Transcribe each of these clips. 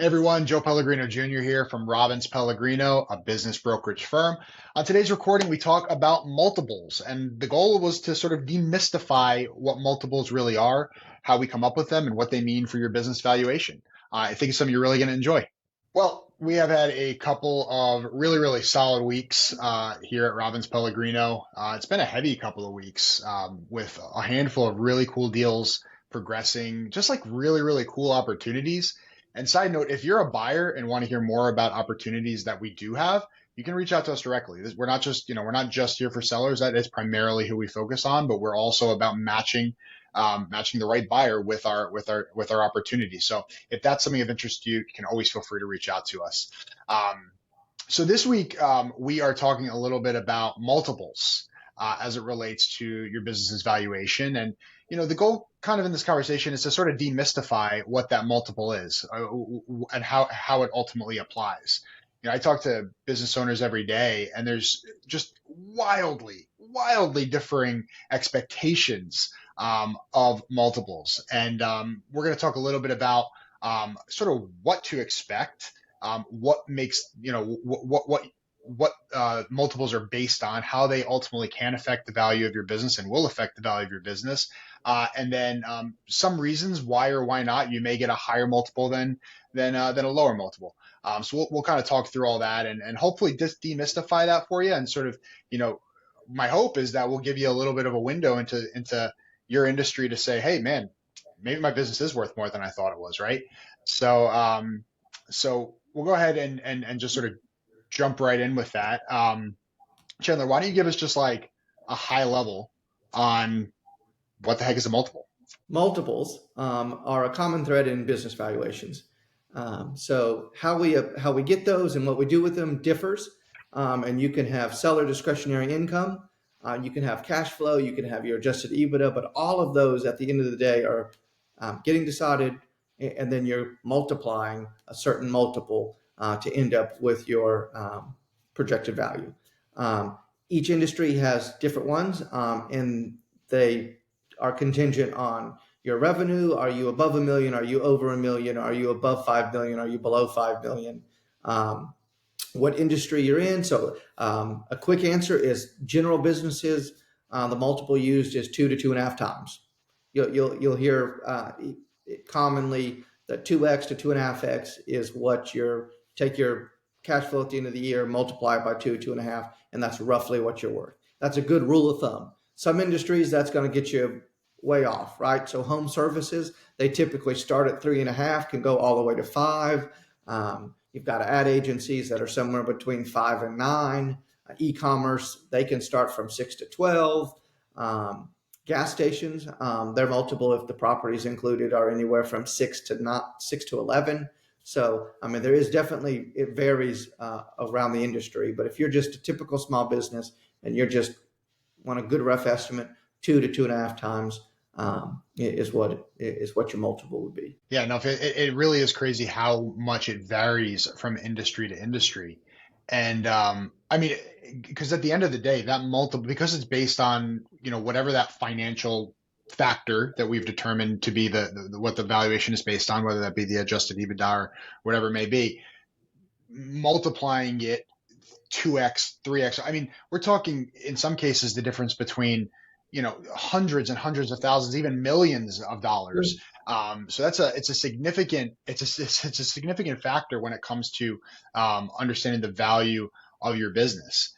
Hey everyone, Joe Pellegrino Jr. here from Robbins Pellegrino, a business brokerage firm. On today's recording, we talk about multiples, and the goal was to sort of demystify what multiples really are, how we come up with them, and what they mean for your business valuation. I think it's something you're really going to enjoy. Well, we have had a couple of really solid weeks here at Robbins Pellegrino. It's been a heavy couple of weeks with a handful of really cool deals progressing, just like really cool opportunities. And side note, if you're a buyer and want to hear more about opportunities that we do have, you can reach out to us directly. We're not just, we're not just here for sellers. That is primarily who we focus on, but we're also about matching the right buyer with our opportunities. So if that's something of interest to you, you can always feel free to reach out to us. So this week, we are talking a little bit about multiples as it relates to your business's valuation. And, the goal kind of in this conversation is to sort of demystify what that multiple is and how it ultimately applies. I talk to business owners every day, and there's just wildly differing expectations of multiples. And we're going to talk a little bit about sort of what to expect, what makes, what multiples are based on, how they ultimately can affect the value of your business and will affect the value of your business. And then some reasons why or why not you may get a higher multiple than a lower multiple. So we'll kind of talk through all that and hopefully just demystify that for you. And sort of, my hope is that we'll give you a little bit of a window into your industry to say, hey, man, maybe my business is worth more than I thought it was, right? So we'll go ahead and just sort of jump right in with that. Chandler, why don't you give us just like a high level on what the heck is a multiple? Multiples are a common thread in business valuations. So how we get those and what we do with them differs. And you can have seller discretionary income, you can have cash flow, you can have your adjusted EBITDA, but all of those at the end of the day are getting decided, and then you're multiplying a certain multiple to end up with your projected value. Each industry has different ones, and they are contingent on your revenue. Are you above $1 million? Are you over $1 million? Are you above 5 million? Are you below 5 million? What industry you're in. So a quick answer is general businesses. The multiple used is 2 to 2.5 times. You'll hear commonly that 2x to 2.5x is what take your cash flow at the end of the year, multiply it by 2.5, and that's roughly what you're worth. That's a good rule of thumb. Some industries, that's going to get you way off, right? So home services, they typically start at 3.5, can go all the way to 5. You've got ad agencies that are somewhere between 5 and 9. E-commerce, they can start from 6 to 12. Gas stations, their multiple, if the properties included, are anywhere from 6 to 11. So, there is definitely, it varies around the industry. But if you're just a typical small business and you're just want a good rough estimate, 2 to 2.5 times is what your multiple would be. Yeah, no, it really is crazy how much it varies from industry to industry. And because at the end of the day, that multiple, because it's based on, whatever that financial factor that we've determined to be what the valuation is based on, whether that be the adjusted EBITDA or whatever it may be, multiplying it 2x, 3x. We're talking in some cases the difference between, hundreds and hundreds of thousands, even millions of dollars. So it's a significant factor when it comes to understanding the value of your business.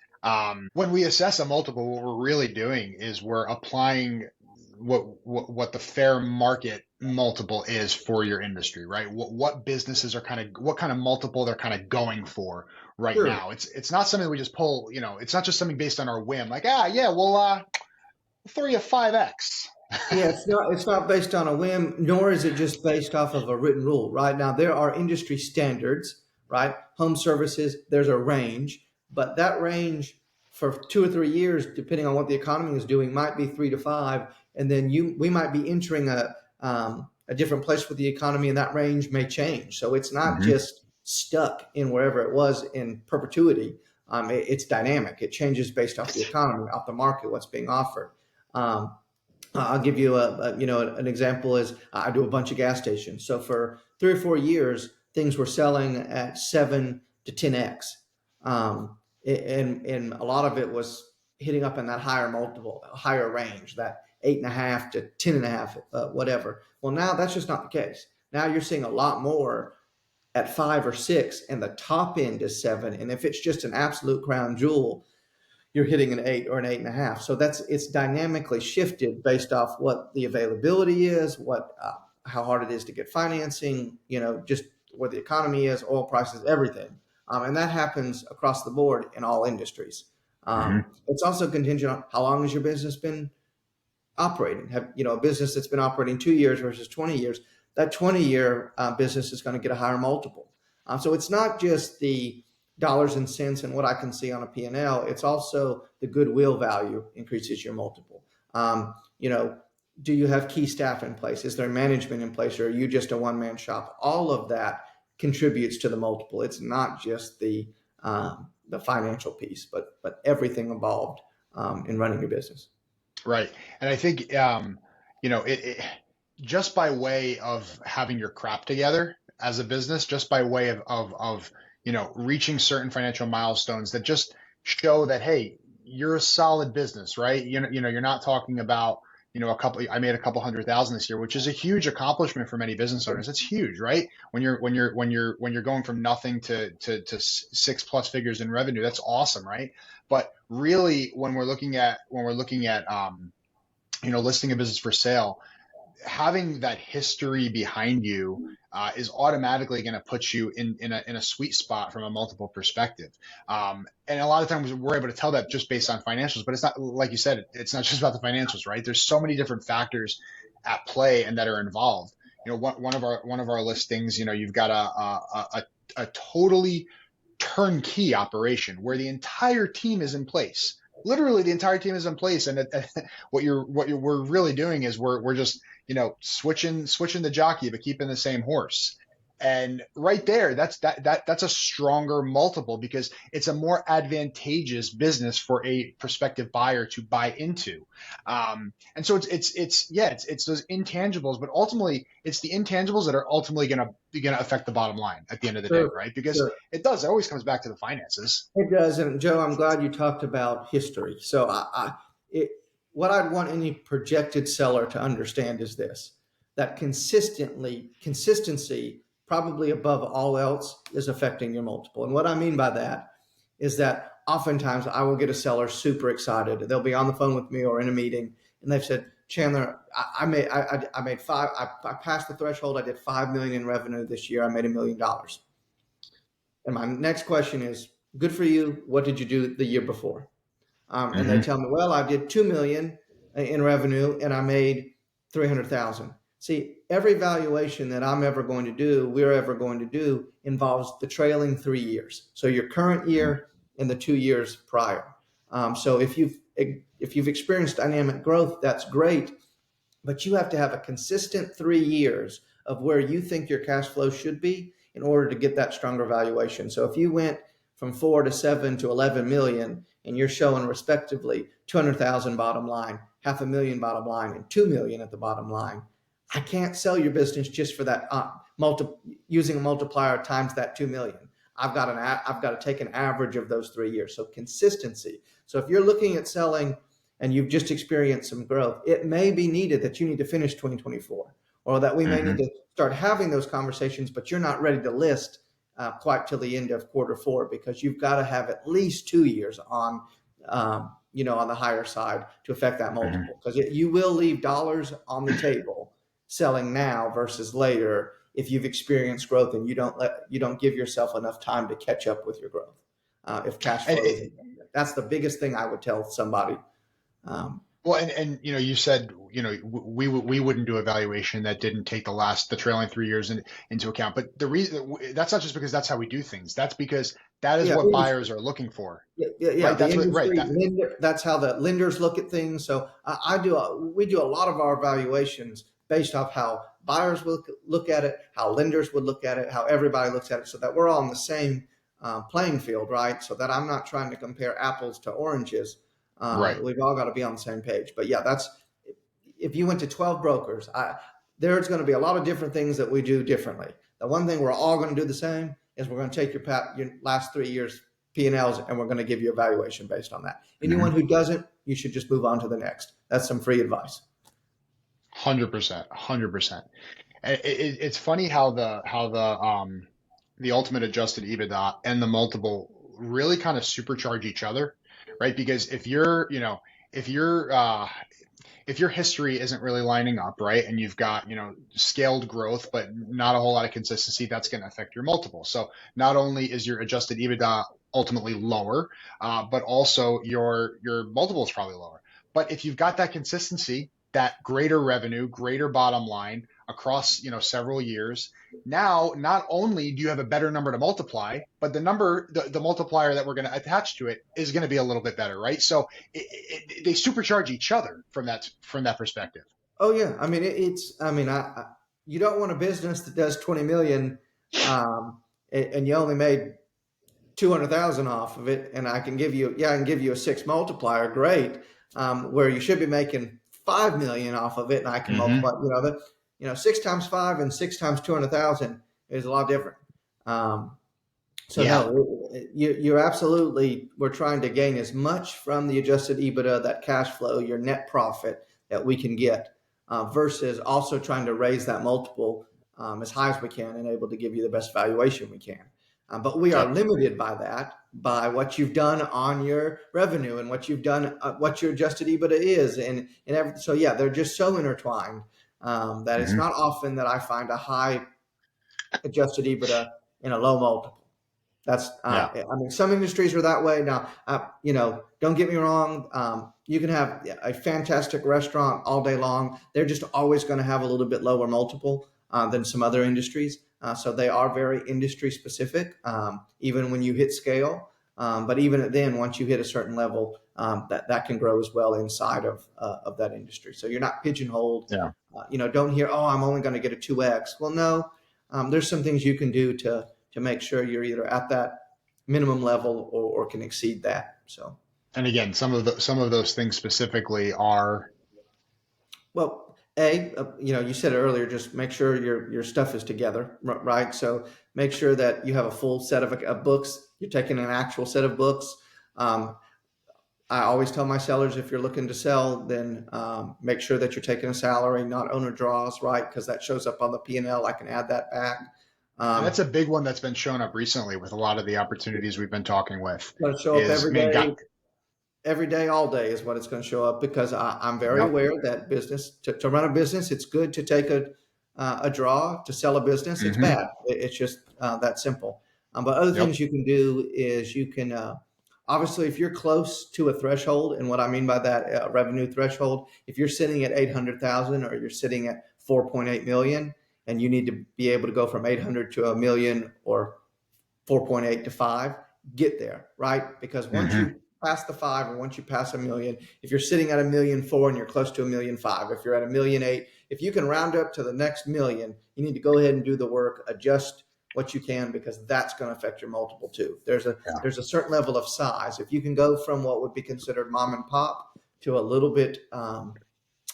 When we assess a multiple, what we're really doing is we're applying what the fair market multiple is for your industry, right? What businesses are what kind of multiple they're kind of going for right Sure. now. It's not something we just pull, it's not just something based on our whim, like, we'll throw you a 5x. Yeah, it's not based on a whim, nor is it just based off of a written rule, right? Now there are industry standards, right? Home services, there's a range, but that range for 2 or 3 years, depending on what the economy is doing, might be 3 to 5, and then we might be entering a different place with the economy, and that range may change. So it's not just stuck in wherever it was in perpetuity. It's dynamic. It changes based off the economy, off the market, what's being offered. I'll give you an example is I do a bunch of gas stations. So for 3 or 4 years, things were selling at 7 to 10x. And a lot of it was hitting up in that higher multiple, higher range, that 8.5 to 10.5, whatever. Well, now that's just not the case. Now you're seeing a lot more at 5 or 6, and the top end is 7. And if it's just an absolute crown jewel, you're hitting an 8 or an 8.5. So it's dynamically shifted based off what the availability is, how hard it is to get financing, just where the economy is, oil prices, everything. And that happens across the board in all industries. Hmm. It's also contingent on how long has your business been operating. A business that's been operating 2 years versus 20 years, that 20-year business is going to get a higher multiple. So it's not just the dollars and cents and what I can see on a P&L. It's also the goodwill value increases your multiple. Do you have key staff in place? Is there management in place, or are you just a one-man shop? All of that contributes to the multiple. It's not just the financial piece, but everything involved in running your business. Right. And I think, it just by way of having your crap together as a business, just by way of reaching certain financial milestones that just show that, hey, you're a solid business, right? You're not talking about, I made a couple 100,000 this year, which is a huge accomplishment for many business owners. It's huge, right? When you're going from nothing to 6+ figures in revenue, that's awesome, right? But really, when we're looking at listing a business for sale, having that history behind you is automatically going to put you in a sweet spot from a multiple perspective. And a lot of times we're able to tell that just based on financials, but it's not, like you said, it's not just about the financials, right? There's so many different factors at play and that are involved. One of our listings, you've got a totally turnkey operation where the entire team is in place. Literally, the entire team is in place, and we're really doing is we're just switching the jockey but keeping the same horse. And right there, that's a stronger multiple because it's a more advantageous business for a prospective buyer to buy into. And so it's those intangibles, but ultimately it's the intangibles that are ultimately gonna affect the bottom line at the end of the day, Sure, right? Because sure. it always comes back to the finances. It does. And Joe, I'm glad you talked about history. So what I'd want any projected seller to understand is this, that consistency, probably above all else, is affecting your multiple. And what I mean by that is that oftentimes I will get a seller super excited. They'll be on the phone with me or in a meeting, and they've said, Chandler, I made five, I passed the threshold. I did 5 million in revenue this year. I made $1 million. And my next question is, good for you. What did you do the year before? And they Hmm. tell me, well, I did 2 million in revenue and I made 300,000. See, every valuation that we're ever going to do involves the trailing 3 years. So your current year and the 2 years prior. So if you've experienced dynamic growth, that's great, but you have to have a consistent 3 years of where you think your cash flow should be in order to get that stronger valuation. So if you went from 4 to 7 to 11 million and you're showing respectively 200,000 bottom line, 500,000 bottom line, and 2 million at the bottom line, I can't sell your business just for that using a multiplier times that 2 million. I've got to take an average of those 3 years. So consistency. So if you're looking at selling and you've just experienced some growth, it may be needed that you need to finish 2024, or that we may Hmm. need to start having those conversations, but you're not ready to list quite till the end of Q4, because you've got to have at least 2 years on the higher side to affect that Hmm. multiple, because you will leave dollars on the table selling now versus later if you've experienced growth and you don't give yourself enough time to catch up with your growth. If cash And flows, that's the biggest thing I would tell somebody. Um, Well, and you said we wouldn't do a valuation that didn't take the trailing 3 years into account. But the reason that's not just because that's how we do things. That's because that is yeah, what buyers are looking for, yeah. right? The That's what right. industry lender, that's how the lenders look at things. So we do a lot of our valuations based off how buyers will look at it, how lenders would look at it, how everybody looks at it, so that we're all on the same playing field, right? So that I'm not trying to compare apples to oranges. Right. We've all got to be on the same page. But yeah, if you went to 12 brokers, there's going to be a lot of different things that we do differently. The one thing we're all going to do the same is we're going to take your last 3 years P&Ls and we're going to give you a valuation based on that. Anyone Mhm. who doesn't, you should just move on to the next. That's some free advice. 100%, 100%. It's funny how the ultimate adjusted EBITDA and the multiple really kind of supercharge each other, right? Because if you're if your history isn't really lining up, right, and you've got, scaled growth, but not a whole lot of consistency, that's going to affect your multiple. So not only is your adjusted EBITDA ultimately lower, but also your multiple is probably lower. But if you've got that consistency, that greater revenue, greater bottom line across, several years, now not only do you have a better number to multiply, but the multiplier that we're going to attach to it is going to be a little bit better, right? So they supercharge each other from that perspective. Oh yeah, I mean you don't want a business that does 20 million, and you only made 200,000 off of it, and I can give you a 6 multiplier, great. Where you should be making 5 million off of it, and I can Hmm. multiply. 6 times 5 and 6 times 200,000 is a lot different. Um, so Yeah. no, you're absolutely. We're trying to gain as much from the adjusted EBITDA, that cash flow, your net profit that we can get, versus also trying to raise that multiple as high as we can and able to give you the best valuation we can. But we are Yep. limited by that, by what you've done on your revenue and what you've done, what your adjusted EBITDA is, and everything. So yeah, they're just so intertwined that it's Hmm. not often that I find a high adjusted EBITDA in a low multiple. That's Yeah. I mean, some industries are that way. Now, don't get me wrong. You can have a fantastic restaurant all day long. They're just always going to have a little bit lower multiple than some other industries. So they are very industry specific, even when you hit scale. But even then, once you hit a certain level, that can grow as well inside of that industry. So you're not pigeonholed. Yeah. Don't hear, oh, I'm only going to get a 2x. Well, no, there's some things you can do to make sure you're either at that minimum level or can exceed that. So, And again, some of those things specifically are. well, you said it earlier, just make sure your stuff is together, right? So make sure that you have a full set of books. You're taking an actual set of books. Um, I always tell my sellers, if you're looking to sell, then make sure that you're taking a salary, not owner draws, right? Because that shows up on the P&L. I can add that back. And that's Um, a big one that's been showing up recently with a lot of the opportunities we've been talking with going to show up is, man, every day, all day is what it's going to show up, because I'm very yep. aware that to run a business, it's good to take a draw. To sell a business, it's Hmm. bad. It's just that simple. But other Yep. things you can do is you can obviously, if you're close to a threshold, and what I mean by that, revenue threshold, if you're sitting at 800,000 or you're sitting at 4.8 million, and you need to be able to go from 800 to a million, or 4.8 to 5, get there, right? Because once Hmm. you pass the 5, or once you pass a million, if you're sitting at 1,000,004 and you're close to 1,000,005, if you're at 1,000,008, if you can round up to the next million, you need to go ahead and do the work, adjust what you can, because that's going to affect your multiple too. Yeah. There's a certain level of size. If you can go from what would be considered mom and pop to a little bit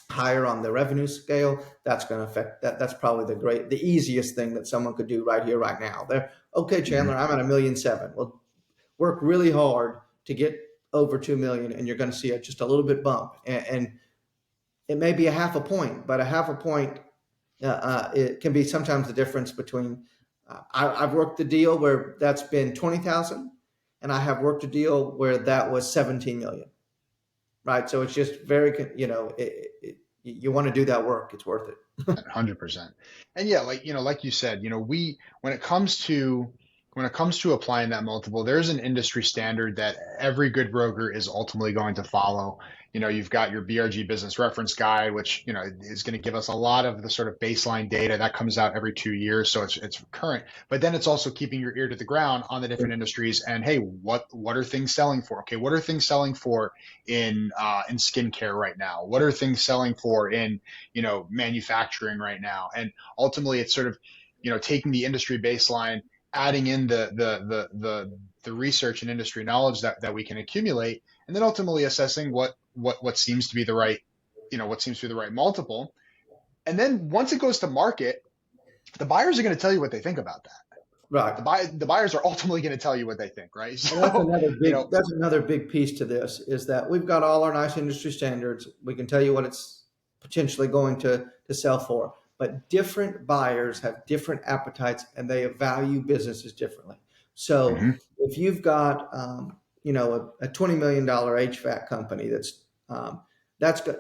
higher on the revenue scale, that's going to affect that. That's probably the easiest thing that someone could do right here, right now. They're okay, Hmm. Chandler, I'm at 1,000,007. Well, work really hard to get over 2 million, and you're going to see just a little bit bump. And it may be a half a point, but a half a point, it can be sometimes the difference between, I've worked the deal where that's been 20,000, and I have worked a deal where that was 17 million, right? So it's just very, you want to do that work. It's worth it. 100%. And yeah, like you said, we when it comes to applying that multiple, there's an industry standard that every good broker is ultimately going to follow. You've got your BRG business reference guide, which, is going to give us a lot of the sort of baseline data that comes out every 2 years. So it's current, but then it's also keeping your ear to the ground on the different industries. And hey, what are things selling for? Okay. What are things selling for in skincare right now? What are things selling for in, manufacturing right now? And ultimately it's sort of, taking the industry baseline, adding in the research and industry knowledge that we can accumulate, and then ultimately assessing what seems to be the right, what seems to be the right multiple. And then once it goes to market, the buyers are going to tell you what they think about that. Right. The buyers are ultimately going to tell you what they think, right? And that's So, another you know, big piece to this is that we've got all our nice industry standards. We can tell you what it's potentially going to sell for, but different buyers have different appetites and they value businesses differently. So mhm, if you've got a $20 million HVAC company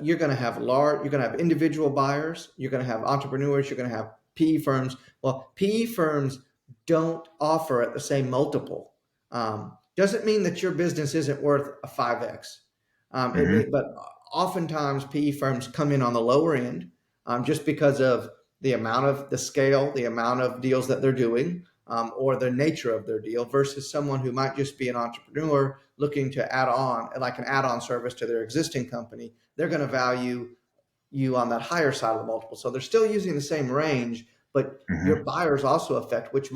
you're going to have you're going to have individual buyers, you're going to have entrepreneurs, you're going to have PE firms. Well, PE firms don't offer at the same multiple. Doesn't mean that your business isn't worth a 5x. mhm, But oftentimes PE firms come in on the lower end just because of the scale, the amount of deals that they're doing, or the nature of their deal versus someone who might just be an entrepreneur looking to add on, like an add on service to their existing company. They're going to value you on that higher side of the multiple. So they're still using the same range, but your mhm, buyers also affect which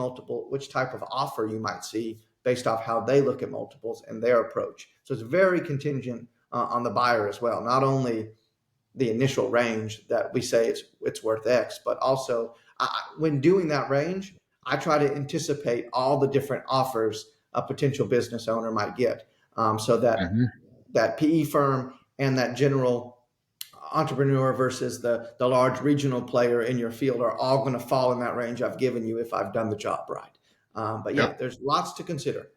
type of offer you might see based off how they look at multiples and their approach. So it's very contingent on the buyer as well. Not only the initial range that we say it's worth X, but also when doing that range, I try to anticipate all the different offers a potential business owner might get, so that mhm. that PE firm and that general entrepreneur versus the large regional player in your field are all going to fall in that range I've given you if I've done the job right. But yeah, Yep. there's lots to consider.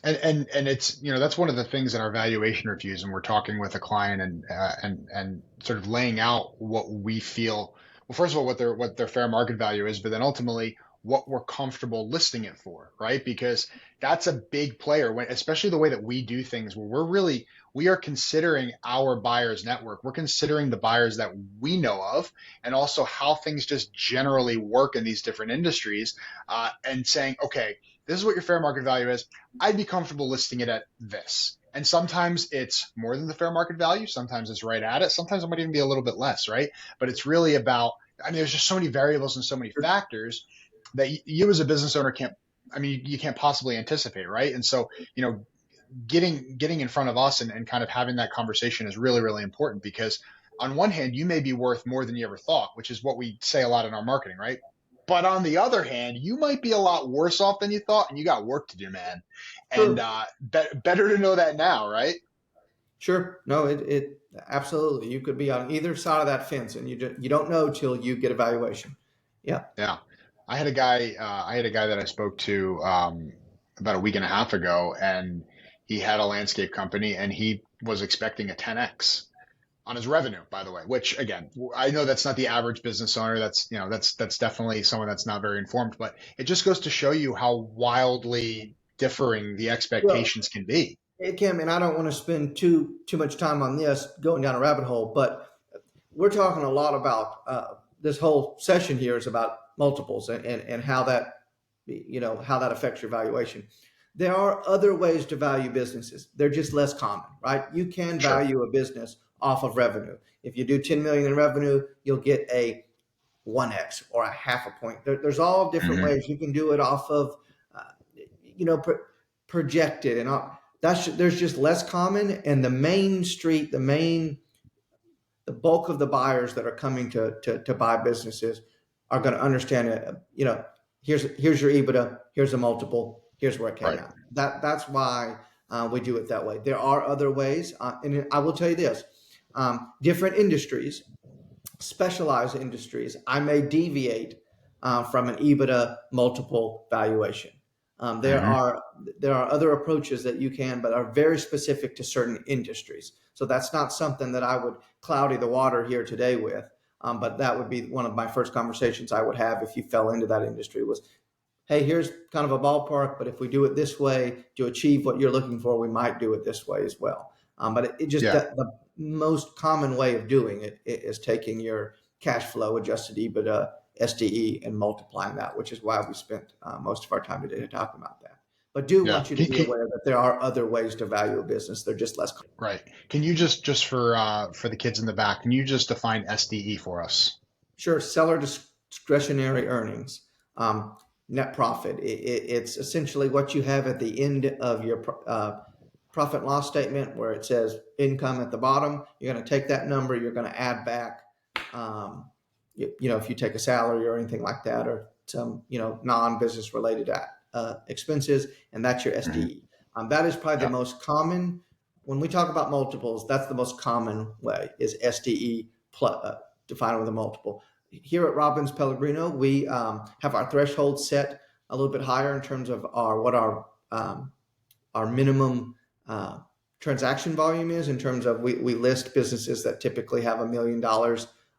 And it's, that's one of the things in our valuation reviews, and we're talking with a client and sort of laying out what we feel. Well, first of all, what their fair market value is, but then ultimately what we're comfortable listing it for, right? Because that's a big player when, especially the way that we do things, where we are considering our buyers network. We're considering the buyers that we know of, and also how things just generally work in these different industries, and saying, okay, this is what your fair market value is. I'd be comfortable listing it at this. And sometimes it's more than the fair market value. Sometimes it's right at it. Sometimes it might even be a little bit less, right? But it's really about, I mean, there's just so many variables and so many factors that you as a business owner can't, I mean, you can't possibly anticipate, right? And so, getting in front of us and kind of having that conversation is really, really important because on one hand, you may be worth more than you ever thought, which is what we say a lot in our marketing, right? But on the other hand, you might be a lot worse off than you thought, and you got work to do, man. And Sure. better to know that now, right? Sure. No, it absolutely. You could be on either side of that fence, and you don't know till you get evaluation. Yeah. Yeah. I had a guy that I spoke to about a week and a half ago, and he had a landscape company, and he was expecting a 10x on his revenue, by the way, which again, I know that's not the average business owner. That's definitely someone that's not very informed, but it just goes to show you how wildly differing the Well, expectations can be. it can, and I don't want to spend too much time on this going down a rabbit hole, but we're talking a lot about this whole session here is about multiples and how that how that affects your valuation. There are other ways to value businesses. They're just less common, right? You can Sure. value a business off of revenue. If you do 10 million in revenue, you'll get a 1x or a half a point. There's all different Hmm. ways you can do it off of, uh, projected and all. There's just less common, and the main street, the bulk of the buyers that are coming to buy businesses are going to understand it. Here's your EBITDA, here's a multiple, here's where it came Right. out. That's why we do it that way. There are other ways, and I will tell you this: different industries, specialized industries, I may deviate from an EBITDA multiple valuation. Um, there Hmm. are there are other approaches that you can, but are very specific to certain industries. So that's not something that I would cloudy the water here today with. But that would be one of my first conversations I would have if you fell into that industry was, hey, here's kind of a ballpark, but if we do it this way to achieve what you're looking for, we might do it this way as well. But it just Yeah. the most common way of doing it is taking your cash flow, adjusted EBITDA, SDE, and multiplying that, which is why we spent most of our time today talking about that. But do Yeah. want you to be aware that there are other ways to value a business. They're just less common. Right. Can you just for the kids in the back, can you just define SDE for us? Sure, seller discretionary earnings, net profit. It's essentially what you have at the end of your profit and loss statement where it says income at the bottom. You're going to take that number, you're going to add back um, if you take a salary or anything like that, or some, non-business related expenses, and that's your Hmm. SDE. That is probably the Yeah. most common when we talk about multiples. That's the most common way is SDE plus, defined with a multiple. Here at Robbins Pellegrino, we have our threshold set a little bit higher in terms of our minimum uh, transaction volume is, in terms of we list businesses that typically have $1 million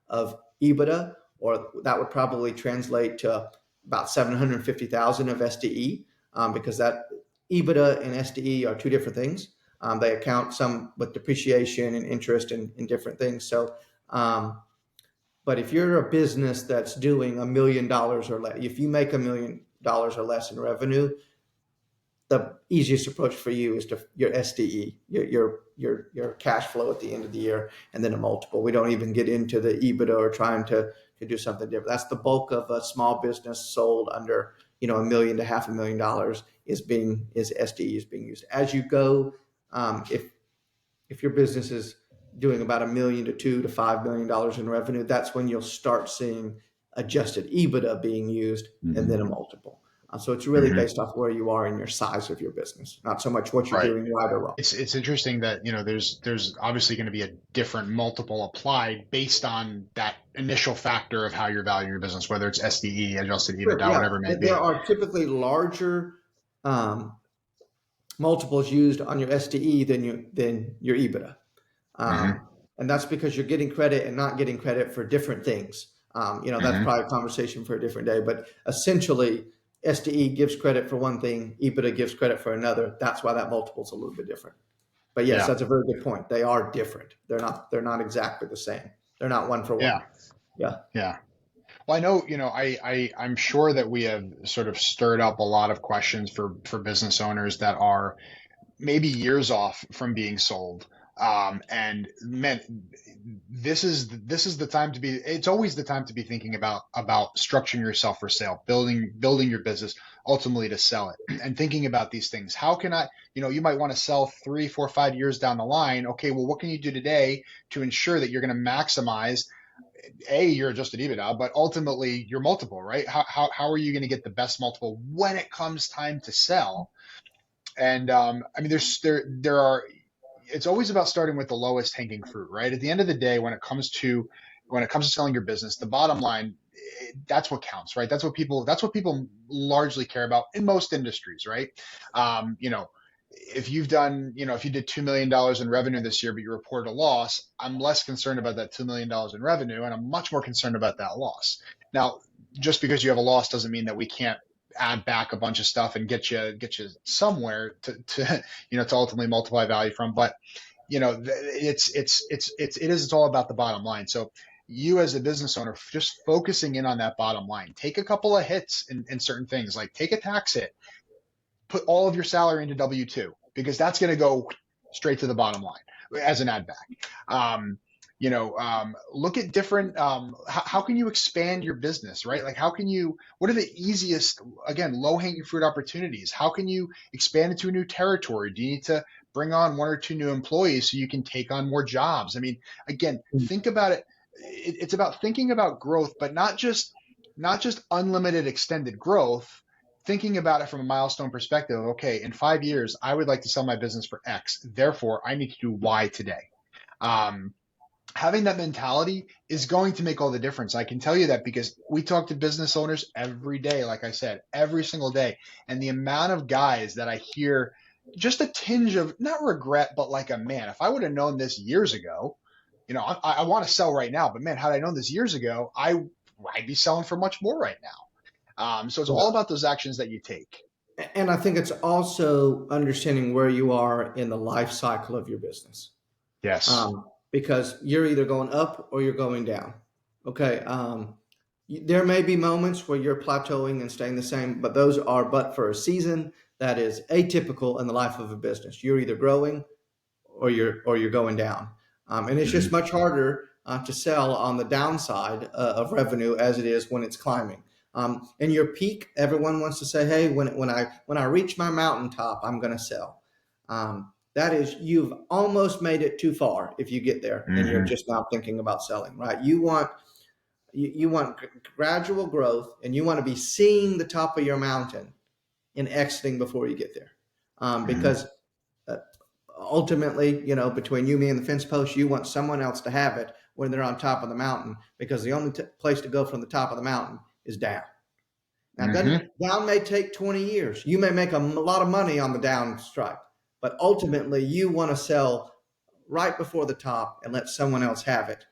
of EBITDA, or that would probably translate to about 750,000 of SDE, because that EBITDA and SDE are two different things. They account some with depreciation and interest and different things. So, but if you're a business that's doing $1 million or less, if you make $1 million or less in revenue, the easiest approach for you is to your SDE, your cash flow at the end of the year, and then a multiple. We don't even get into the EBITDA or trying to do something different. That's the bulk of a small business sold under $1 million to $500,000 is SDE is being used. As you go, if your business is doing about $1 million to $2 to $5 million in revenue, that's when you'll start seeing adjusted EBITDA being used, and then a Hmm. multiple. So it's really Hmm. based off where you are in your size of your business, not so much what you're Right. doing right or wrong. It's interesting that there's obviously going to be a different multiple applied based on that initial factor of how you're valuing your business, whether it's SDE, adjusted Sure, EBITDA, yeah. whatever it may There be. are typically larger um, multiples used on your SDE than your EBITDA. Hmm. And that's because you're getting credit and not getting credit for different things. That's Hmm. probably a conversation for a different day, but essentially SDE gives credit for one thing, EBITDA gives credit for another. That's why that multiple is a little bit different. But yes, Yeah. that's a very good point. They are different. They're not exactly the same. They're not one for one. Yeah. Yeah. Yeah. Well, I know, I'm sure that we have sort of stirred up a lot of questions for business owners that are maybe years off from being sold. And man, this is the time to be. It's always the time to be thinking about structuring yourself for sale, building your business ultimately to sell it, and thinking about these things. How can I? You might want to sell 3, 4, 5 years down the line. Okay, well, what can you do today to ensure that you're going to maximize your adjusted EBITDA, but ultimately your multiple, right? How are you going to get the best multiple when it comes time to sell? And I mean, there are. It's always about starting with the lowest hanging fruit, right? At the end of the day, when it comes to selling your business, the bottom line, that's what counts, right? That's what people largely care about in most industries, right? Um, you know, if you did $2 million in revenue this year, but you reported a loss, I'm less concerned about that $2 million in revenue, and I'm much more concerned about that loss. Now, just because you have a loss doesn't mean that we can't add back a bunch of stuff and get you somewhere to ultimately multiply value from. But it's all about the bottom line. So you as a business owner, just focusing in on that bottom line, take a couple of hits in certain things, like take a tax hit, put all of your salary into W-2, because that's going to go straight to the bottom line as an add back. Look at different, how can you expand your business, right? Like what are the easiest, again, low hanging fruit opportunities? How can you expand into a new territory? Do you need to bring on 1 or 2 new employees so you can take on more jobs? I mean, again, think about it. It's about thinking about growth, but not just unlimited extended growth, thinking about it from a milestone perspective. Okay, in 5 years, I would like to sell my business for X. Therefore, I need to do Y today. Um, Having that mentality is going to make all the difference. I can tell you that because we talk to business owners every day, like I said, every single day. And the amount of guys that I hear just a tinge of not regret, but like a man, if I would have known this years ago, I want to sell right now, but man, had I known this years ago, I'd be selling for much more right now. So it's all Yeah. about those actions that you take. And I think it's also understanding where you are in the life cycle of your business, Yes. because you're either going up or you're going down. Okay. There may be moments where you're plateauing and staying the same, but those are but for a season. That is atypical in the life of a business. You're either growing or you're going down, and it's just Hmm. much harder to sell on the downside of revenue as it is when it's climbing. In your peak, everyone wants to say, "Hey, when I reach my mountaintop, I'm going to sell." That is, you've almost made it too far if you get there and you're Hmm. just now thinking about selling. Right? You want You want gradual growth, and you want to be seeing the top of your mountain and exiting before you get there. Because uh, ultimately, between you, me, and the fence post, you want someone else to have it when they're on top of the mountain, because the only place to go from the top of the mountain is down. Now, down may take 20 years. You may make a lot of money on the down strike, but ultimately, you want to sell right before the top and let someone else have it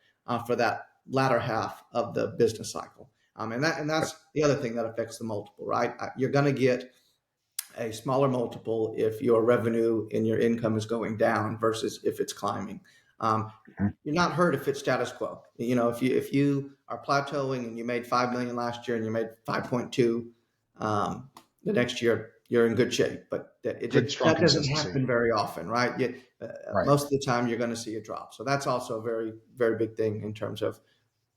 for that latter half of the business cycle. And that's the other thing that affects the multiple, right? You're going to get a smaller multiple if your revenue and your income is going down versus if it's climbing. You're not hurt if it's status quo. If you are plateauing and you made 5 million last year and you made 5.2 the next year, you're in good shape. But that doesn't happen very often, right? Most of the time, you're going to see a drop. So that's also a very, very big thing in terms of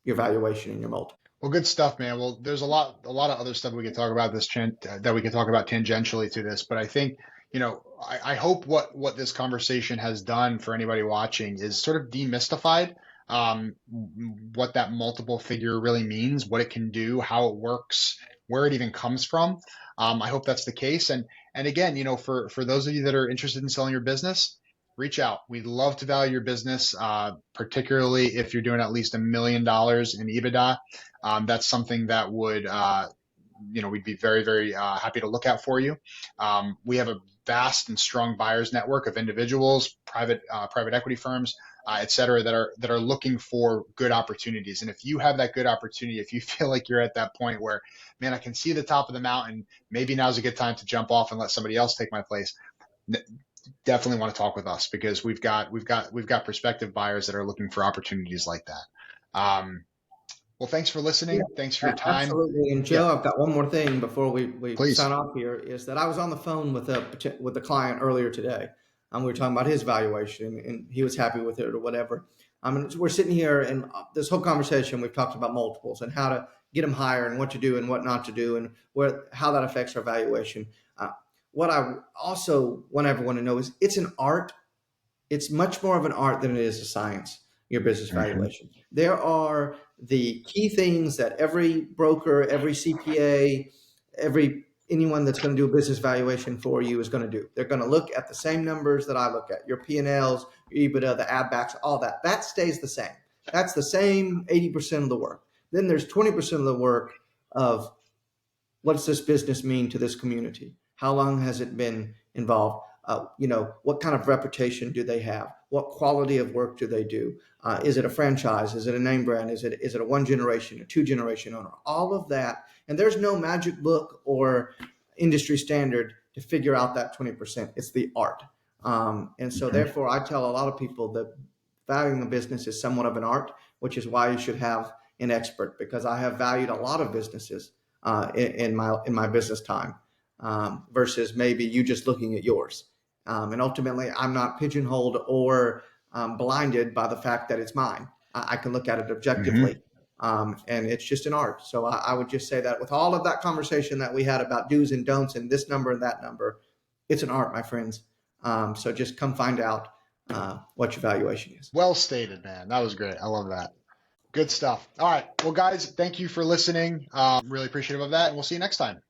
your valuation and your multiple. Well, good stuff, man. Well, there's a lot of other stuff we could talk about that we could talk about tangentially to this, but I think, I hope what this conversation has done for anybody watching is sort of demystified what that multiple figure really means, what it can do, how it works, where it even comes from. I hope that's the case. And again, for those of you that are interested in selling your business, reach out. We'd love to value your business, particularly if you're doing at least $1 million in EBITDA. That's something that would, we'd be very, very happy to look at for you. We have a vast and strong buyers network of individuals, private equity firms, et cetera, that are looking for good opportunities. And if you have that good opportunity, if you feel like you're at that point where, man, I can see the top of the mountain, maybe now's a good time to jump off and let somebody else take my place, definitely want to talk with us, because we've got prospective buyers that are looking for opportunities like that. Well, thanks for listening. Thanks for your time. Absolutely. And Joe, I've got one more thing before we sign off here, is that I was on the phone with a client earlier today. We were talking about his valuation, and he was happy with it or whatever. We're sitting here, and this whole conversation, we've talked about multiples and how to get them higher and what to do and what not to do and how that affects our valuation. What I also want everyone to know is it's an art. It's much more of an art than it is a science, your business valuation. There are the key things that every broker, every CPA, anyone that's going to do a business valuation for you is going to do. They're going to look at the same numbers that I look at, your P&Ls, your EBITDA, the add backs, all that. That stays the same. That's the same 80% of the work. Then there's 20% of the work of what does this business mean to this community? How long has it been involved? What kind of reputation do they have? What quality of work do they do? Is it a franchise? Is it a name brand? Is it a one generation, a two generation owner? All of that. And there's no magic book or industry standard to figure out that 20%. It's the art. And so therefore, I tell a lot of people that valuing a business is somewhat of an art, which is why you should have an expert, because I have valued a lot of businesses in my business time versus maybe you just looking at yours. And ultimately, I'm not pigeonholed or blinded by the fact that it's mine. I can look at it objectively, and it's just an art. So I would just say that with all of that conversation that we had about do's and don'ts and this number and that number, it's an art, my friends. So just come find out what your valuation is. Well stated, man. That was great. I love that. Good stuff. All right. Well, guys, thank you for listening. Really appreciative of that, and we'll see you next time.